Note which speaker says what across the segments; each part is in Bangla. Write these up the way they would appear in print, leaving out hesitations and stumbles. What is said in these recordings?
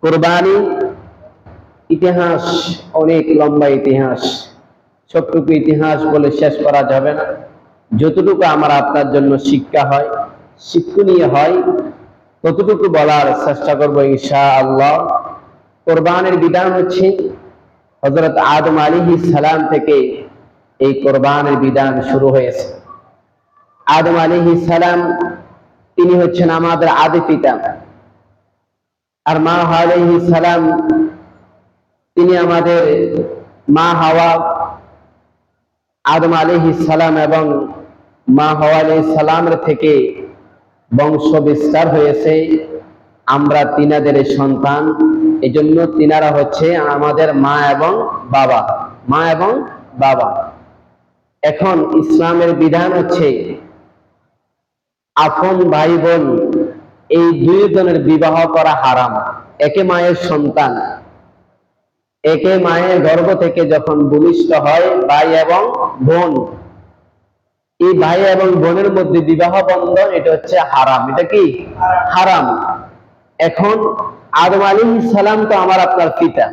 Speaker 1: কোরবানি ইতিহাস অনেক লম্বা ইতিহাস, সবটুকু ইতিহাস বলে শেষ করা যাবে না। যতটুকু আমার আপনার জন্য শিক্ষা হয়, শিক্ষণীয় হয়, ততটুকু বলার চেষ্টা করবো ইনশাআল্লাহ। কোরবানের বিধান হচ্ছে হযরত আদম আলাইহিস সালাম থেকে এই কোরবানের বিধান শুরু হয়েছে। আদম আলাইহিস সালাম তিনি হচ্ছেন আমাদের আদি পিতা, আর মা আলাইহিস সালাম তিনি আমাদের মা হাওয়া। আদম আলাইহিস সালাম এবং মা হাওয়া আলাইহিস সালামের থেকে বংশ বিস্তার হয়েছে, আমরা তিনাদের সন্তান। এজন্য তিনারা হচ্ছে আমাদের মা এবং বাবা, মা এবং বাবা। এখন ইসলামের বিধান হচ্ছে আপন ভাই বোন এই দুইজনের বিবাহ করা হারাম। একে মায়ের সন্তান, একে মায়ের গর্ভ থেকে যখন ভূমিষ্ঠ হয় ভাই এবং বোন, এই ভাই এবং বোনের মধ্যে বিবাহ বন্ধন, এটা হচ্ছে হারাম। এটা কি হারাম? এখন আদম আলাইহিস সালাম তো আমার আপনার পিতা,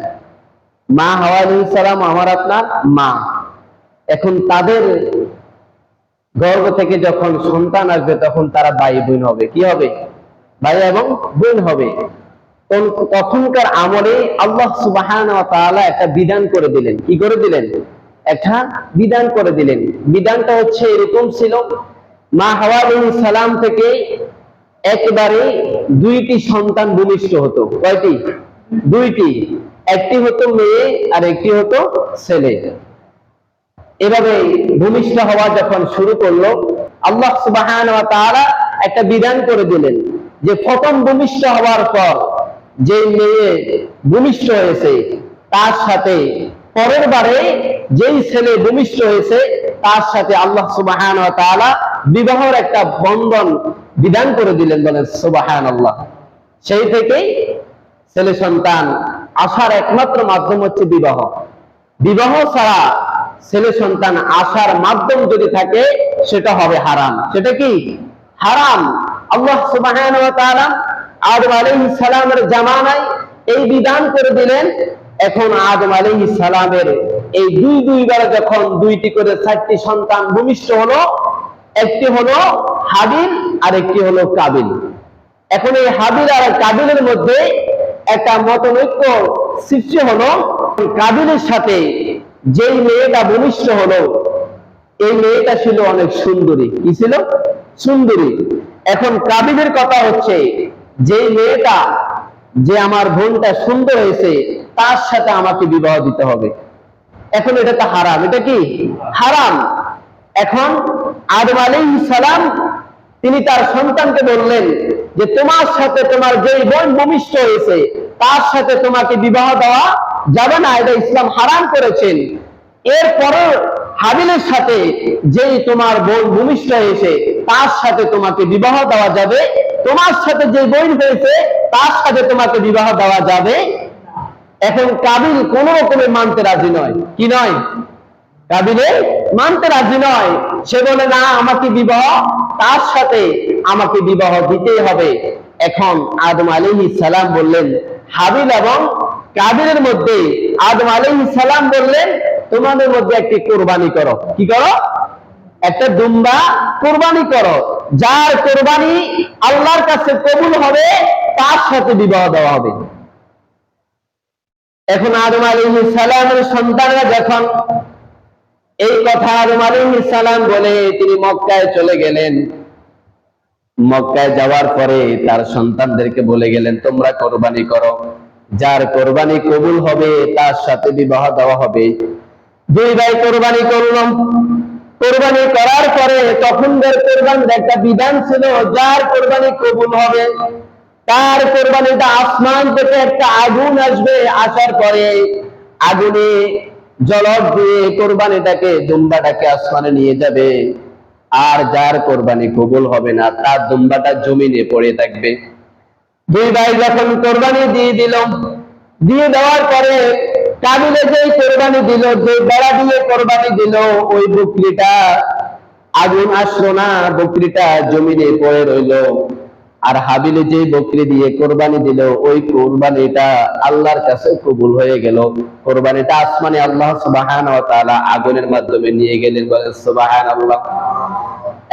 Speaker 1: মা হাওয়া আলাইহিস সালাম আমার আপনার মা। এখন তাদের গর্ভ থেকে যখন সন্তান আসবে তখন তারা ভাই বোন হবে। কি হবে? ভাই এবং বোন হবে। তখনকার আমলে আল্লাহ সুবহানাহু ওয়া তাআলা একটা বিধান করে দিলেন। কি করে দিলেন? একটা বিধান করে দিলেন। বিধানটা হচ্ছে এরকম ছিল, মা হাওয়া আলাইহিস সালাম থেকে একবারে দুইটি সন্তান ভূমিষ্ঠ হতো। কয়টি? দুইটি। একটি হতো মেয়ে আর একটি হতো ছেলে। এভাবে ভূমিষ্ঠ হওয়া যখন শুরু করলো, আল্লাহ সুবহানাহু ওয়া তাআলা একটা বিধান করে দিলেন যে প্রথম ভূমিষ্ঠ হওয়ার পর যে মেয়ে ভূমিষ্ঠ হয়েছে তার সাথে পরের বারে যেই ছেলে ভূমিষ্ঠ হয়েছে তার সাথে আল্লাহ সুবহানাহু ওয়া তাআলা বিবাহের একটা বন্ধন বিধান করে দিলেন। বলেন সুবহানাল্লাহ। সেই থেকেই ছেলে সন্তান আসার একমাত্র মাধ্যম হচ্ছে বিবাহ। বিবাহ ছাড়া ছেলে সন্তান আসার মাধ্যম যদি থাকে সেটা হবে হারাম। সেটা কি? হারাম। আল্লাহ সুবহানাহু ওয়া তাআলা আদম আলাইহিস সালামের জামানায় এই বিধান করে দিলেন। এখন আদম আলাইহিস সালামের এই দুইবার যখন দুইটি করে চারটি সন্তান ভূমিষ্ঠ হলো, একটি হলো হাবিল আর একটি হলো কাবিল। এখন এই হাবিল আর কাবিলের মধ্যে একটা মতনৈক্য সৃষ্টি হলো। কাবিলের সাথে যেই মেয়েটা ভূমিষ্ঠ হলো, এই মেয়েটা ছিল অনেক সুন্দরী। কি ছিল? সুন্দরী। এখন কাবিলের কথা হচ্ছে যে মেয়েটা, যে আমার বোনটা সুন্দর হয়েছে, তার সাথে আমাকে বিবাহ দিতে হবে। এখন এটা তো হারাম। এটা কি? হারাম। এখন আদম আলাইহিস সালাম তিনি তার সন্তানকে বললেন যে তোমার সাথে তোমার যেই বোন ভূমিষ্ঠ হয়েছে তার সাথে তোমাকে বিবাহ দেওয়া যাবে না, এটা ইসলাম হারাম করেছেন। এরপরে হাবিলের সাথে যেই তোমার বোন ভূমিষ্ঠ হয়েছে তার সাথে তোমাকে বিবাহ দেওয়া যাবে, তোমার সাথে যে বোন হয়েছে তার সাথে তোমাকে বিবাহ দেওয়া যাবে। এখন কাবিল কোন রকমে মানতে রাজি নয়। কি নয়? কাবিলে মানতে রাজি নয়। সে বলে না, আমাকে বিবাহ, তার সাথে আমাকে বিবাহ দিতেই হবে। এখন আদম আলাইহিস সালাম বললেন হাবিল এবং কাবিলের মধ্যে, আদম আলাইহিস সালাম বললেন তোমাদের মধ্যে একটি কোরবানি করো। কি করো? একটা দুম্বা কোরবানি করো। যার কোরবানি আল্লাহর কাছে কবুল হবে তার সাথে বিবাহ দেওয়া হবে। এখন আদম আলাইহিস সালামের সন্তানরা যখন এই কথা আদম আলাইহিস সালাম বলে তিনি মক্কায় চলে গেলেন। মক্কায় যাওয়ার পরে তার সন্তানদেরকে বলে গেলেন তোমরা কোরবানি করো, যার কোরবানি কবুল হবে তার সাথে বিবাহ দেওয়া হবে। দুই ভাই কোরবানি করলো। কোরবানি করার পরে তখনকার কোরবানির একটা বিধান ছিল, যার কোরবানি কবুল হবে তার কোরবানিটা আসমান থেকে একটা আগুন আসবে, আসার পরে আগুনে জ্বলক দিয়ে কোরবানিটাকে, দুম্বাটাকে আসমানে নিয়ে যাবে। আর যার কোরবানি কবুল হবে না তার দুম্বাটা জমিনে পড়ে থাকবে। দুই ভাই যখন কোরবানি দিয়ে দিল, দিয়ে দেওয়ার পরে কাবিলে যেই কোরবানি দিল, যে বেড়া দিয়ে কোরবানি দিল, ওই বকরিটা আগুন আসলো না, বকরিটা জমিনে পড়ে রইল। আর হাবিলে যে বকরি দিয়ে কোরবানি দিল, ওই কোরবানিটা আল্লাহর কাছে কবুল হয়ে গেল। কোরবানিটা আসমানে আল্লাহ সুবহানাহু ওয়া তাআলা আগুনের মাধ্যমে নিয়ে গেলেন, বলেন সুবহানাল্লাহ।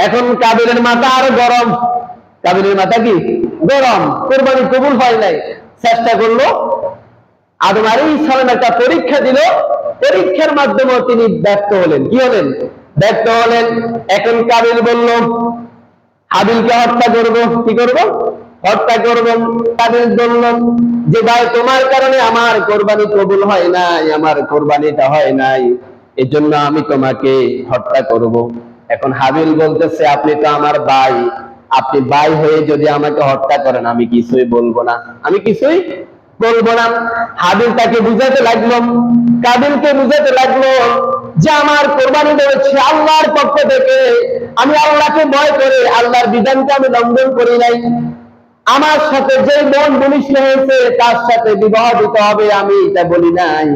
Speaker 1: এখন কাবিলের মাথা আরো গরম। কাবিলের মাথা কি গরম? কোরবানি কবুল হয় নাই, চেষ্টা করলো, আদম আলাইহিস সালাম একটা পরীক্ষা দিল, পরীক্ষার মাধ্যমে তিনি ব্যর্থ হলেন। কি হলেন? ব্যর্থ হলেন। এখন কাবিল বলল হাবিলকে হত্যা করব। কি করব? হত্যা করব। কাবিল বলল যে ভাই, তোমার কারণে আমার কোরবানি কবুল হয় নাই, আমার কোরবানিটা হয় নাই, এজন্য আমি তোমাকে হত্যা করব। এখন হাবিল বলতেছে, আপনি তো আমার ভাই, আপনি ভাই হয়ে যদি আমাকে হত্যা করেন, আমি কিছুই বলবো না, আমি কিছুই বলবো না। হাবিল তাকে বুঝাতে লাগলো, কাবিলকে বুঝাতে লাগলো যে আমার কোরবানি হচ্ছে আল্লাহর পক্ষ থেকে, আমি আল্লাহকে ভয় করে আল্লাহর বিধানকে আমি লঙ্ঘন করি নাই। আমার সাথে যে মন ঘনিষ্ঠ হয়েছে তার সাথে বিবাহ দিতে হবে, আমি এটা বলি নাই।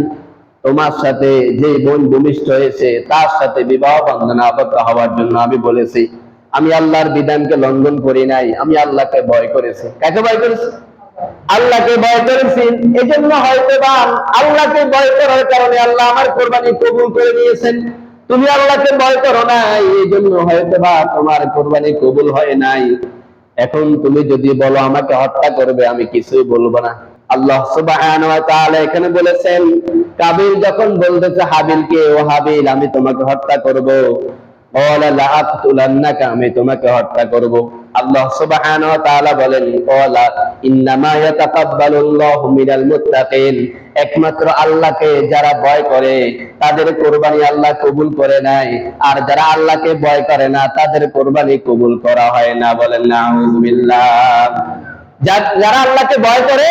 Speaker 1: তোমার সাথে যে মন ঘনিষ্ঠ হয়েছে তার সাথে বিবাহ বন্ধনে আবদ্ধ হওয়ার জন্য আমি বলেছি। আমি আল্লাহর বিধানকে লঙ্ঘন করি নাই, আমি আল্লাহকে ভয় করেছি। কাকে ভয় করেছি? আল্লাহকে ভয় করেছি। এই জন্য হয়তো বা আল্লাহকে ভয় করার কারণে আল্লাহ আমার কোরবানি কবুল করে নিয়েছেন। তুমি আল্লাহকে ভয় করো নাই, এই জন্য হয়তো বা তোমার কোরবানি কবুল হয় নাই। এখন তুমি যদি বলো আমাকে হত্যা করবে, আমি কিছুই বলবো না। আল্লাহ সুবহানাহু ওয়া তাআলা এখানে বলেছেন, কাবিল যখন বলতেছে হাবিলকে, ও হাবিল, আমি তোমাকে হত্যা করব, ক্বালা লা আকতুলান্নাকা, আমি তোমাকে হত্যা করব। আল্লাহ সুবহানাহু ওয়া তাআলা বলেন, ক্বালা ইন্নামা ইয়াতাকাব্বালুল্লাহু মিনাল মুত্তাকিন, একমাত্র আল্লাহকে যারা ভয় করে তাদের কোরবানি আল্লাহ কবুল করে নাই, আর যারা আল্লাহকে ভয় করে না তাদের কোরবানি কবুল করা হয় না। বলেন নাউযুবিল্লাহ। যারা আল্লাহকে ভয় করে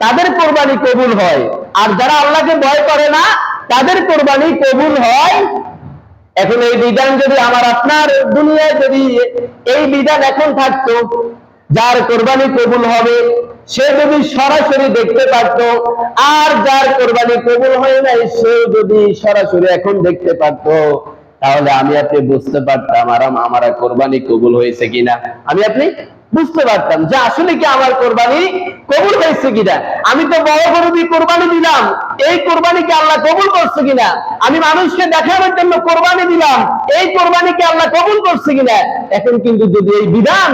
Speaker 1: তাদের কোরবানি কবুল হয়, আর যারা আল্লাহকে ভয় করে না তাদের কোরবানি কবুল হয়। এখন এই বিধান যদি আমার আপনার দুনিয়ায় যদি এই বিধান এখন থাকতো, যার কোরবানি কবুল হবে সে যদি সরাসরি দেখতে পারতো, আর যার কোরবানি কবুল হয় নাই সে যদি সরাসরি এখন দেখতে পারতো, তাহলে আমি আপনি বুঝতে পারতাম আমার কোরবানি কবুল হয়েছে কিনা। আমি আপনি বুঝতে পারতাম যে আসলে কি আমার কোরবানি কবুল হয়েছে কিনা। আমি তো বড় গরু দিয়ে কোরবানি দিলাম, এই কোরবানি কি আল্লাহ কবুল করছে কিনা। আমি মানুষকে দেখানোর জন্য কোরবানি দিলাম, এই কোরবানি কি আল্লাহ কবুল করছে কিনা। এখন কিন্তু যদি এই বিধান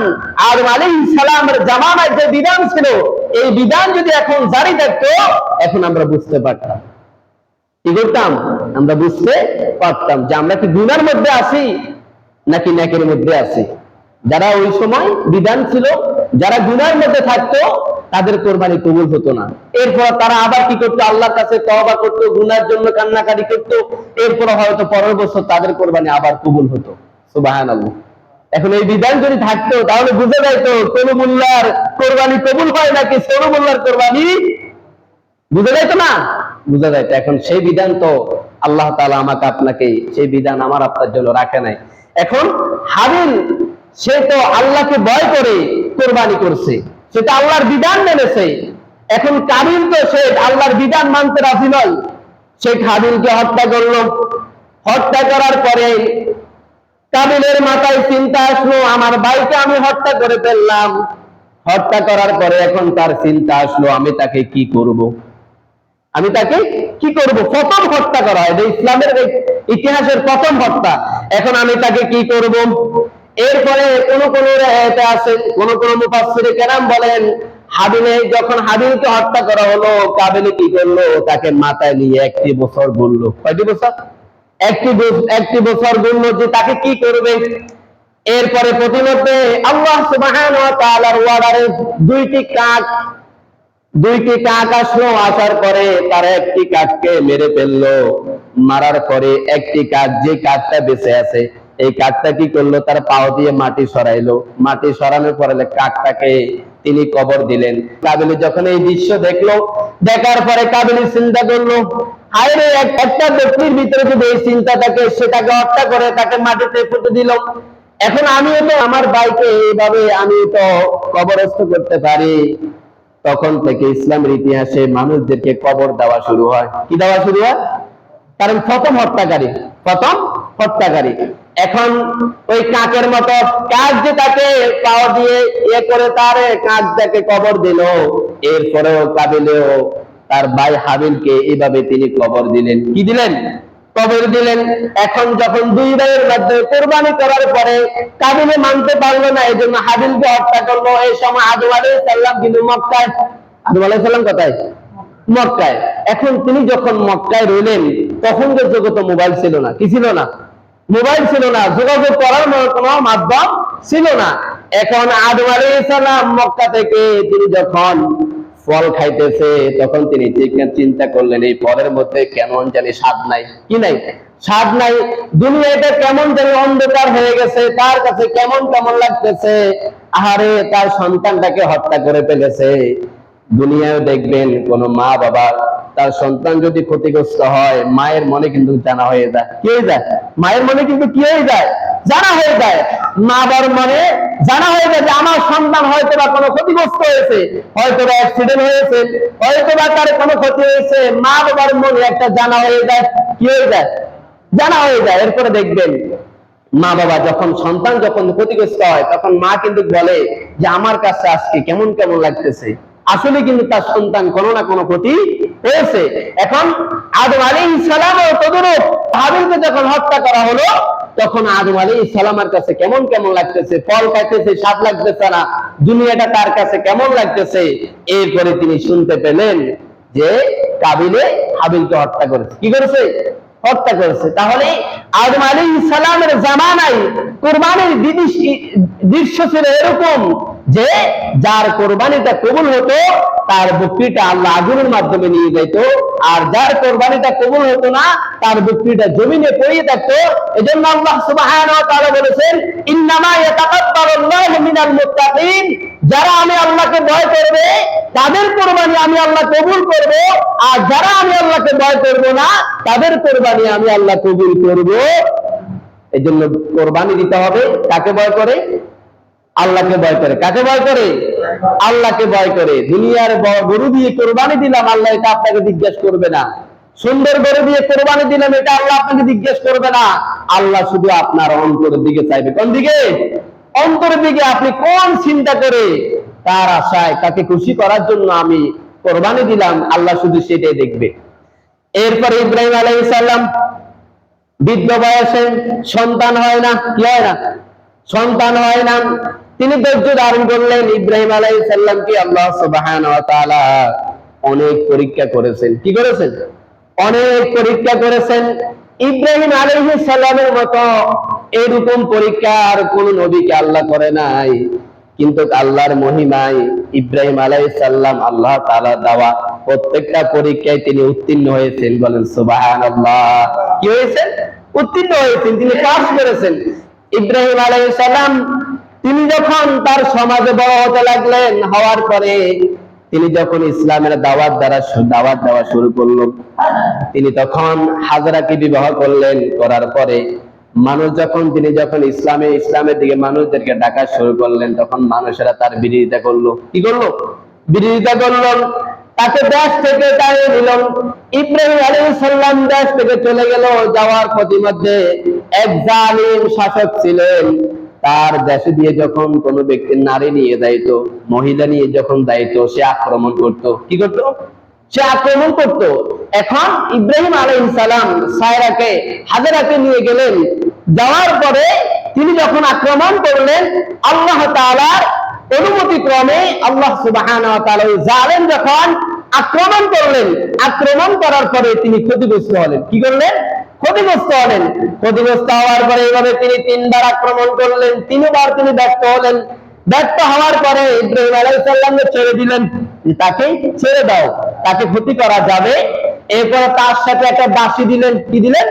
Speaker 1: আদম আলাইহিস সালামের জামানায় যে বিধান ছিল, এই বিধান যদি এখন জারি থাকতো, এখন আমরা বুঝতে পারতাম। কি করতাম? আমরা বুঝতে পারতাম যে আমরা কি গুনার মধ্যে আছি নাকি নেকের মধ্যে আছি। যারা ওই সময় বিধান ছিল, যারা গুনার মধ্যে থাকতো তাদের কোরবানি কবুল হতো না। এরপর তারা আবার কি করতো? আল্লাহর কাছে তওবা করতো, গুনার জন্য কান্নাকাটি করতো, এরপর হয়তো পরের বছর তাদের কোরবানি আবার কবুল হতো। সুবহানাল্লাহ। এখন এই বিধান যদি থাকতো তাহলে বুঝে যাইতো কোন মোল্লার কোরবানি কবুল হয় নাকি ছোট মোল্লার কোরবানি, বুঝে যাইতো না? বুঝে যাইতো। এখন সেই বিধান তো আল্লাহ তাআলা আমাকে আপনাকে সেই বিধান আমার আপনার জন্য রাখে নাই। এখন হাবিল সে তো আল্লাহকে ভয় করে কোরবানি করছে, সেটা আল্লাহর বিধান মেনেছে। এখন কাবিল তো সে আল্লাহর বিধান মানতে রাজি নয়, সে হাবিলকে হত্যা করলো। হত্যা করার পরে কাবিলের মাথায় চিন্তা আসলো, আমার ভাইকে আমি হত্যা করে ফেললাম। হত্যা করার পরে এখন তার চিন্তা আসলো, আমি তাকে কি করব, আমি তাকে কি করব। প্রথম হত্যা করা হয়, ইসলামের ইতিহাসের প্রথম হত্যা। এখন আমি তাকে কি করব। এরপরে কোন আছে, কোন মুফাসসিরে কেরাম বলেন, হাবিলে যখন হাবিলকে হত্যা করা হলো, কাবিল কি করলো? তাকে মাথায় নিয়ে 1 বছর বললো। কয়টি বছর? 1 বছর বললো যে তাকে কি করবে। এরপরে প্রতিমধ্যে আল্লাহ সুবহানাহু ওয়া তাআলার ওয়ার্ডারে 2টি কাক আসলো। আসার পরে তারা একটি কাককে মেরে ফেললো। মারার পরে একটি কাক, যে কাকটা বেঁচে আছে, এই কাকটা কি করলো? তার পাও দিয়ে মাটি সরাইলো। মাটি সরানোর পরে কাকটাকে তিনি কবর দিলেন। কাবিল যখন এই দৃশ্য দেখলো, দেখার পরে কাবিল চিন্তা করলো, হায়রে, একটা ব্যক্তির ভিতরে যদি এই চিন্তা থাকে, সেটাকে হত্যা করে তাকে মাটিতে পুঁতে দিল। এখন আমিও তো আমার ভাইকে এইভাবে আমি তো কবরস্থ করতে পারি। তখন থেকে ইসলামের ইতিহাসে মানুষদেরকে কবর দেওয়া শুরু হয়। কি দেওয়া শুরু হয়? কারণ প্রথম হত্যাকারী এখন ওই কাকের মতো কাক যে তাকে পাও দিয়ে ইয়ে করে তার কাকটাকে কবর দিল, এরপরেও কাবিলেও তার ভাই হাবিলকে এইভাবে তিনি কবর দিলেন। কি দিলেন? কবর দিলেন। এখন যখন দুই ভাইয়ের মধ্যে কোরবানি করার পরে কাবিলে মানতে পারলো না, এই জন্য হাবিলকে হত্যা করলো। এই সময় আদম আলাইহিস সালাম কিন্তু মক্কায়। আদম আলাইহিস সালাম কোথায়? মক্কায়। এখন তিনি যখন মক্কায় রইলেন, তখন যে জগতে মোবাইল ছিল না। কি ছিল না? মোবাইল ছিল না, যোগাযোগ করার কোনো মাধ্যম ছিল না। এখন আদম আলাইহিস সালাম মক্কা থেকে তিনি যখন ফল খাইতেছে, তখন তিনি চিন্তা করলেন এই ফলের মধ্যে কেমন জানি স্বাদ নাই। কি নাই? স্বাদ নাই। দুনিয়াটা কেমন জানি অন্ধকার হয়ে গেছে, তার কাছে কেমন কেমন লাগতেছে। আহারে, তার সন্তানটাকে হত্যা করে ফেলেছে। দুনিয়ায় দেখবেন কোন মা বাবা তার সন্তান যদি ক্ষতিগ্রস্ত হয়, মায়ের মনে কিন্তু জানা হয়ে যায়। কি হয়ে যায়? মায়ের মনে কিন্তু কি হয়ে যায়? জানা হয়ে যায়। মা বাবার মনে জানা হয়ে যায় যে আমার সন্তান হয়তো বা কোনো ক্ষতিগ্রস্ত হয়েছে, হয়তো বা অ্যাক্সিডেন্ট হয়েছে, হয়তো বা তার কোনো ক্ষতি হয়েছে। মা বাবার মনে একটা জানা হয়ে যায়। কি হয়ে যায়? জানা হয়ে যায়। এরপরে দেখবেন মা বাবা যখন সন্তান যখন ক্ষতিগ্রস্ত হয়, তখন মা কিন্তু বলে যে আমার কাছে আজকে কেমন কেমন লাগতেছে। আসলে কিন্তু তার সন্তান কোনো না কোনো ক্ষতি হয়েছে। এখন আদম আলাইহিস সালামও তদরূপ হাবিলকে যখন হত্যা করা হলো, তখন আদম আলাইহিস সালামের কাছে কেমন কেমন লাগতেছে, ফল খাইতেছে, স্বাদ লাগতেছে না, দুনিয়াটা তার কাছে কেমন লাগতেছে। এরপরে তিনি শুনতে পেলেন যে কাবিলে হাবিলকে হত্যা করেছে। কি করেছে? হত্যা করেছে। তাহলে আদম আলাইহিস সালামের জামানায় কুরবানির দৃশ্য ছিল এরকম যে যার কোরবানিটা কবুল হতো তার বকরিটা আল্লাহ আগুনের মাধ্যমে নিয়ে যেত, আর যার কোরবানিটা কবুল হতো না তার বকরিটা জমিনে পড়ে থাকতো। এজন্য আল্লাহ সুবহানাহু ওয়া তাআলা বলেছেন, ইন্নামা ইয়াতাকাব্বালুল্লাহু মিনাল মুত্তাকিন, যারা আমি আল্লাহকে ভয় করবে তাদের কোরবানি আমি আল্লাহ কবুল করব, আর যারা আমি আল্লাহকে ভয় করব না তাদের কোরবানি আমি আল্লাহ কবুল করব। এজন্য কোরবানি দিতে হবে কাকে ভয় করে? আল্লাহকে ভয় করে। কাকে ভয় করে? আল্লাহকে ভয় করে। দুনিয়ার গরু দিয়ে কোরবানি দিলাম, আল্লাহ এটা আপনাকে জিজ্ঞেস করবে না। সুন্দর গরু দিয়ে কোরবানি দিলাম, এটা আল্লাহ আপনাকে জিজ্ঞেস করবে না। আল্লাহ শুধু আপনার অন্তরের দিকে চাইবে। কোন দিকে? অন্তরের দিকে। আপনি কোন চিন্তা করে তার আশায় তাকে খুশি করার জন্য আমি কোরবানি দিলাম, আল্লাহ শুধু সেটাই দেখবে। এরপরে ইব্রাহিম আলাইহিস সালাম বৃদ্ধ বয়সে সন্তান হয় না। কি হয় না? সন্তান হয় না। তিনি ধৈর্য ধারণ করলেন। ইব্রাহিম আলাইহিস সালামকে আল্লাহ সুবহানাহু ওয়া তাআলা অনেক পরীক্ষা করেছেন। কি করেছেন? অনেক পরীক্ষা করেছেন। ইব্রাহিম আলাইহিস সালামের মতো এরকম পরীক্ষা আর কোন নবীকে আল্লাহ করে নাই। কিন্তু আল্লাহর মহিমায় ইব্রাহিম আলাইহিস সালাম আল্লাহ তাআলা দেওয়া প্রত্যেকটা পরীক্ষায় তিনি উত্তীর্ণ হয়েছেন। বলেন সুবহানাল্লাহ। কি হয়েছেন? উত্তীর্ণ হয়েছেন, তিনি পাস করেছেন। ইব্রাহিম আলাইহিস সালাম তিনি যখন তার সমাজে বড় হতে লাগলেন, হওয়ার পরে তিনি যখন ইসলামের দাওয়াত দেওয়া শুরু করলেন, তিনি তখন হাজরাকে বিবাহ করলেন। করার পরে তিনি যখন ইসলামের দিকে মানুষদেরকে ডাকা শুরু করলেন, তখন মানুষেরা তার বিরোধিতা করলো। কি করলো? বিরোধিতা করলো। তাকে দেশ থেকে তাড়িয়ে দিল। ইব্রাহিম আলাইহিস সালাম দেশ থেকে চলে গেল। যাওয়ার পথিমধ্যে এক জালিম শাসক ছিলেন, তার দেশে দিয়ে যখন কোনো ব্যক্তি নারী নিয়ে যাইত, মহিলা নিয়ে যখন যাইত, সে আক্রমণ করত। কি করত? সে আক্রমণ করত। এখন ইব্রাহিম আলাইহিস সালাম হাজরাকে নিয়ে গেলেন। যাওয়ার পরে তিনি যখন আক্রমণ করলেন, আল্লাহ তাআলার অনুমতি ক্রমে আল্লাহ সুবহানাহু ওয়া তাআলা জালেম যখন আক্রমণ করলেন, আক্রমণ করার পরে তিনি ক্ষতিগ্রস্ত হলেন। কি করলেন? ক্ষতিগ্রস্ত হলেন। ক্ষতিগ্রস্ত হওয়ার পরে এইভাবে তিনি 3 বার আক্রমণ করলেন। 3 বার তিনি ব্যর্থ হলেন। ব্যর্থ হওয়ার পরে ইব্রাহিম আলাইহিস সালামকে ছেড়ে দিলেন। তাকে ছেড়ে দাও, তাকে ক্ষতি করা যাবে। এরপরে তার সাথে একটা দাসী দিলেন। কি দিলেন?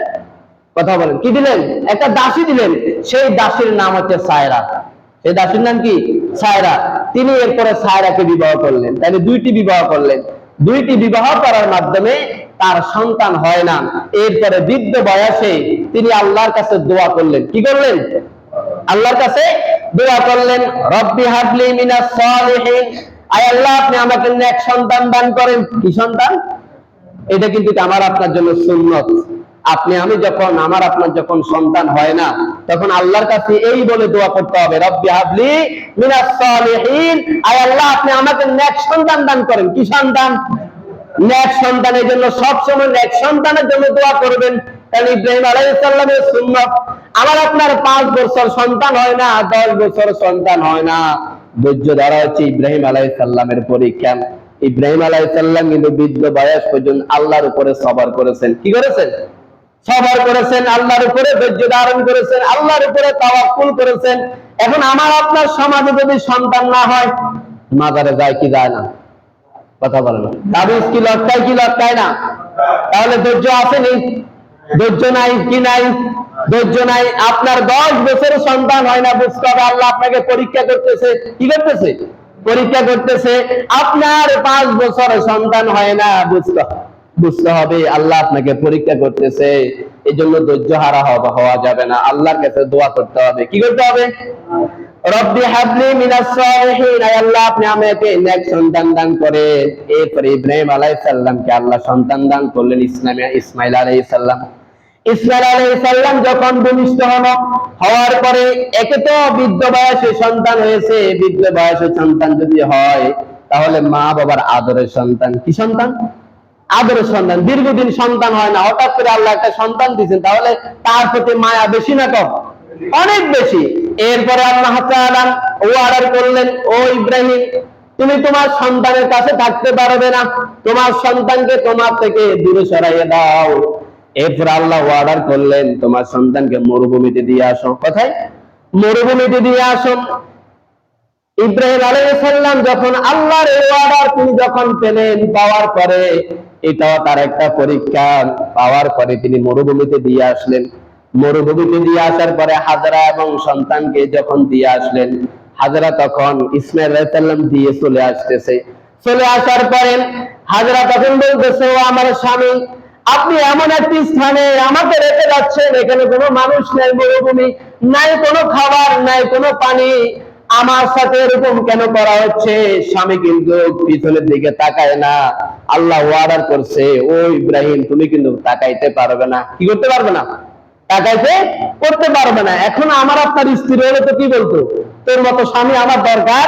Speaker 1: কথা বলেন। কি দিলেন? একটা দাসী দিলেন। সেই দাসীর নাম হচ্ছে সায়রা। সেই দাসীর নাম কি? সায়রা। তিনি এরপরে সায়রাকে বিবাহ করলেন। তাহলে 2টি বিবাহ করলেন। 2টি বিবাহ করার মাধ্যমে তার সন্তান হয় না। এরপরে বৃদ্ধ বয়সে তিনি আল্লাহর কাছে দোয়া করলেন। কি করলেন? আল্লাহর কাছে দোয়া করলেন, রব্বি হাবলি মিনাস সালিহিন, আয় আল্লাহ আপনি আমাকে নেক সন্তান দান করেন। কি সন্তান? এটা কিন্তু আমার আপনার জন্য সুন্নত। আপনি আমি যখন আপনার যখন সন্তান হয় না, তখন আল্লাহর কাছে এই বলে দোয়া করতে হবে, রব্বি হাবলি মিনাস সালিহিন, আয় আল্লাহ আপনি আমাকে নেক সন্তান দান করেন। কি সন্তান? নেক সন্তানের জন্য সবসময় নেক সন্তানের জন্য দোয়া করবেন। কারণ ইব্রাহিম আলাইহিস সালামের সুন্নাত, আমার আপনার 5 বছর সন্তান হয় না, 10 বছর সন্তান হয় না, ধৈর্য ধরা হচ্ছে ইব্রাহিম আলাইহিস সালামের পরীক্ষা। ইব্রাহিম আলাইহিস সালাম কিন্তু বৃদ্ধ বয়স পর্যন্ত আল্লাহর উপরে সবর করেছেন। কি করেছেন? সবর করেছেন, আল্লাহর উপরে ধৈর্য ধারণ করেছেন, আল্লাহর উপরে তাওয়াক্কুল করেছেন। এখন আমার আপনার সমাজে যদি সন্তান না হয়, মাজারে যায় কি যায় না? কথা বলে না। তাবিজ কি লটকায় কি লটকায় না? তাহলে ধৈর্য আসেনি? ধৈর্য নাই কি নাই? ধৈর্য নাই। আপনার 10 বছর সন্তান হয় না, বুঝতে হবে আল্লাহ আপনাকে পরীক্ষা করতেছে। কি করতেছে? পরীক্ষা করতেছে। আপনার 5 বছর সন্তান হয় না, বুঝতে হবে আল্লাহ আপনাকে পরীক্ষা করতেছে। এই জন্য ধৈর্য হারা হওয়া যাবে না, আল্লাহর কাছে দোয়া করতে হবে। কি করতে হবে? রব্বি হাবলি মিনাস সালিহিন, আয় আল্লাহ আপনি আমাকে নেক সন্তান দান করে। এরপরে ইব্রাহিম আলাইহিস সালামকে আল্লাহ সন্তান দান করলেন, ইসমাইল আলাইহিস সালাম। ইসমাইল আলাইহিস সালাম যখন ভূমিষ্ঠ হওয়ার পরে, একে তো বৃদ্ধ বয়সে সন্তান হয়েছে। বৃদ্ধ বয়সে সন্তান যদি হয়, তাহলে মা বাবার আদরের সন্তান। কি সন্তান? আদরের সন্তান। দীর্ঘদিন সন্তান হয় না, হঠাৎ করে আল্লাহ একটা সন্তান দিয়েছেন, তাহলে তার প্রতি মায়া বেশি না কম? অনেক বেশি। এরপরে আল্লাহ তাআলা ওয়াদা করলেন, ও ইব্রাহিম তুমি তোমার সন্তানের কাছে থাকতে পারবে না, তোমার সন্তানকে তোমার থেকে দূরে সরাইয়ে দাও। এরপর আল্লাহ ওয়াদা করলেন, তোমার সন্তানকে মরুভূমিতে দিয়ে আসো। কোথায়? মরুভূমিতে দিয়ে আসো। ইব্রাহিম আলাইহিস সালাম যখন আল্লাহর এই ওয়াদা তিনি যখন পেলেন, পাওয়ার পরে, এটাও তার একটা পরীক্ষা, পাওয়ার পরে তিনি মরুভূমিতে দিয়ে আসলেন। মরুভূমিতে দিয়ে আসার পরে হাজরা এবং সন্তানকে যখন দিয়ে আসলেন, হাজরা তখন ইসমাইল আলাইহিস সালাম দিয়ে চলে আসতেছে। চলে আসার পরে হাজরা তখন বলতেছে, ও আমার স্বামী, আপনি এমন একটি স্থানে আমাকে রেখে যাচ্ছেন, এখানে কোনো মানুষ নাই, মরুভূমি, নাই কোনো খাবার, নাই কোনো পানি, আমার সাথে এরকম কেন করা হচ্ছে? স্বামী কিন্তু পিছনের দিকে তাকায় না। আল্লাহ ওয়াদা করছে, ও ইব্রাহিম তুমি কিন্তু তাকাইতে পারবে না। কি করতে পারবে না? তাকাইতে করতে পারবে না। এখন আমার আপনার স্ত্রী হলে তো কি বলতো, তোর মতো স্বামী আমার দরকার